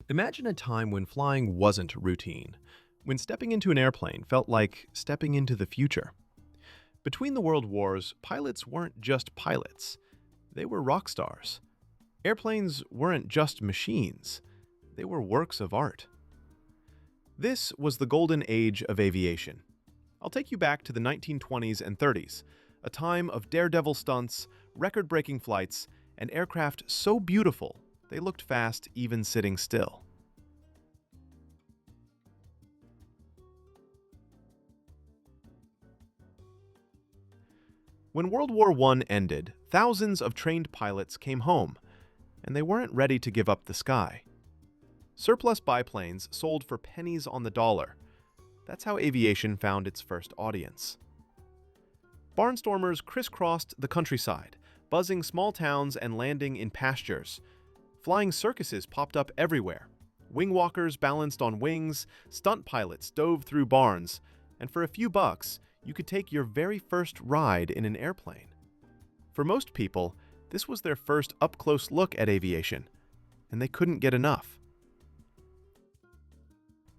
Imagine a time when flying wasn't routine, when stepping into an airplane felt like stepping into the future. Between the world wars, pilots weren't just pilots, they were rock stars. Airplanes weren't just machines, they were works of art. This was the Golden Age of Aviation. I'll take you back to the 1920s and 30s, a time of daredevil stunts, record-breaking flights, and aircraft so beautiful they looked fast even sitting still. When World War I ended, thousands of trained pilots came home, and they weren't ready to give up the sky. Surplus biplanes sold for pennies on the dollar. That's how aviation found its first audience. Barnstormers crisscrossed the countryside, buzzing small towns and landing in pastures. Flying circuses popped up everywhere. Wing walkers balanced on wings, stunt pilots dove through barns, and for a few bucks, you could take your very first ride in an airplane. For most people, this was their first up-close look at aviation, and they couldn't get enough.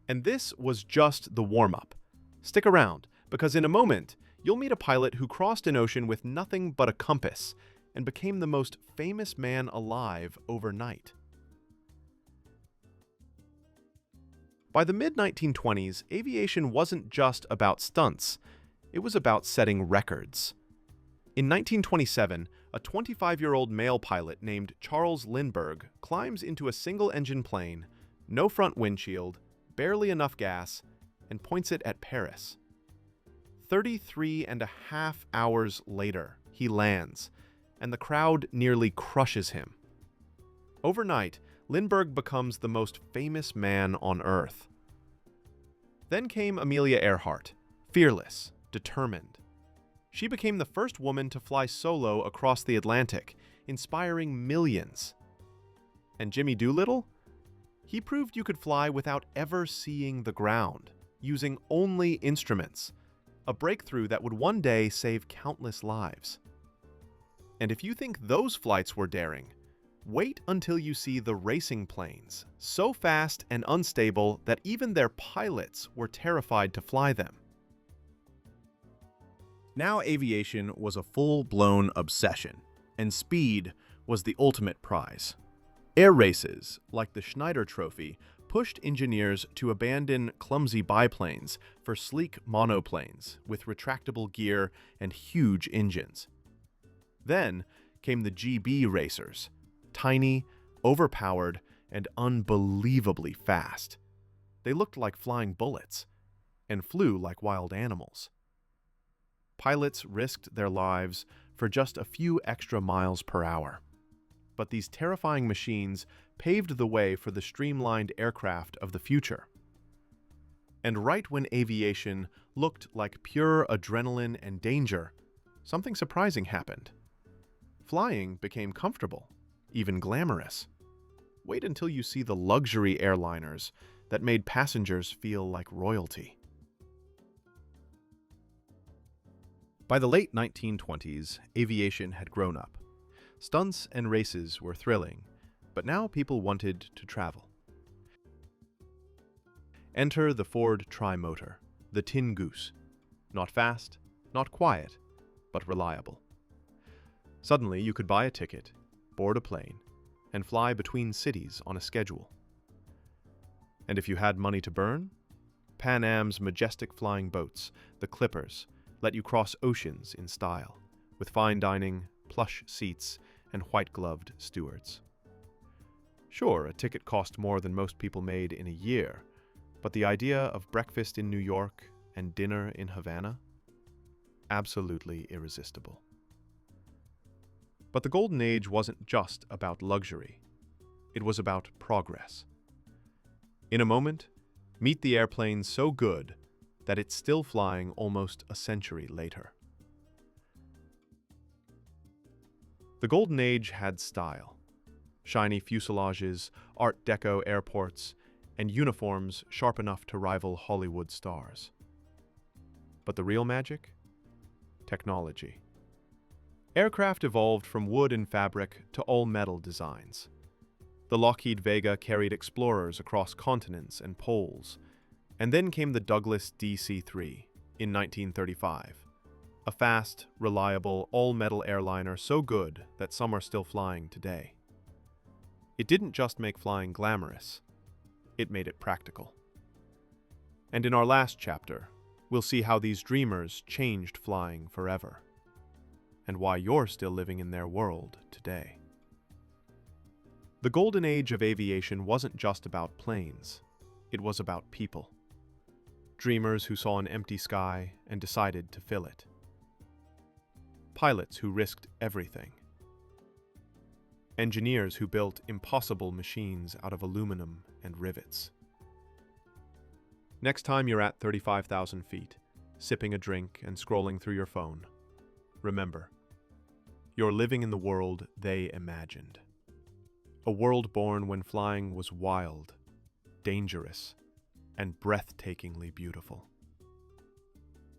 And this was just the warm-up. Stick around, because in a moment, you'll meet a pilot who crossed an ocean with nothing but a compass and became the most famous man alive overnight. By the mid-1920s, aviation wasn't just about stunts. It was about setting records. In 1927, a 25-year-old male pilot named Charles Lindbergh climbs into a single-engine plane, no front windshield, barely enough gas, and points it at Paris. 33 and a half hours later, he lands, and the crowd nearly crushes him. Overnight, Lindbergh becomes the most famous man on Earth. Then came Amelia Earhart, fearless, determined. She became the first woman to fly solo across the Atlantic, inspiring millions. And Jimmy Doolittle? He proved you could fly without ever seeing the ground, using only instruments, a breakthrough that would one day save countless lives. And if you think those flights were daring, wait until you see the racing planes, so fast and unstable that even their pilots were terrified to fly them. Now aviation was a full-blown obsession, and speed was the ultimate prize. Air races, like the Schneider Trophy, pushed engineers to abandon clumsy biplanes for sleek monoplanes with retractable gear and huge engines. Then came the GB racers, tiny, overpowered, and unbelievably fast. They looked like flying bullets and flew like wild animals. Pilots risked their lives for just a few extra miles per hour. But these terrifying machines paved the way for the streamlined aircraft of the future. And right when aviation looked like pure adrenaline and danger, something surprising happened. Flying became comfortable, even glamorous. Wait until you see the luxury airliners that made passengers feel like royalty. By the late 1920s, aviation had grown up. Stunts and races were thrilling, but now people wanted to travel. Enter the Ford Tri-Motor, the Tin Goose. Not fast, not quiet, but reliable. Suddenly, you could buy a ticket, board a plane, and fly between cities on a schedule. And if you had money to burn, Pan Am's majestic flying boats, the Clippers, let you cross oceans in style, with fine dining, plush seats, and white-gloved stewards. Sure, a ticket cost more than most people made in a year, but the idea of breakfast in New York and dinner in Havana? Absolutely irresistible. But the Golden Age wasn't just about luxury. It was about progress. In a moment, meet the airplane so good that it's still flying almost a century later. The Golden Age had style. Shiny fuselages, Art Deco airports, and uniforms sharp enough to rival Hollywood stars. But the real magic? Technology. Aircraft evolved from wood and fabric to all-metal designs. The Lockheed Vega carried explorers across continents and poles. And then came the Douglas DC-3 in 1935, a fast, reliable, all-metal airliner so good that some are still flying today. It didn't just make flying glamorous, it made it practical. And in our last chapter, we'll see how these dreamers changed flying forever, and why you're still living in their world today. The Golden Age of Aviation wasn't just about planes, it was about people. Dreamers who saw an empty sky and decided to fill it. Pilots who risked everything. Engineers who built impossible machines out of aluminum and rivets. Next time you're at 35,000 feet, sipping a drink and scrolling through your phone, remember, you're living in the world they imagined. A world born when flying was wild, dangerous, and breathtakingly beautiful.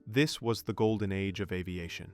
This was the Golden Age of Aviation.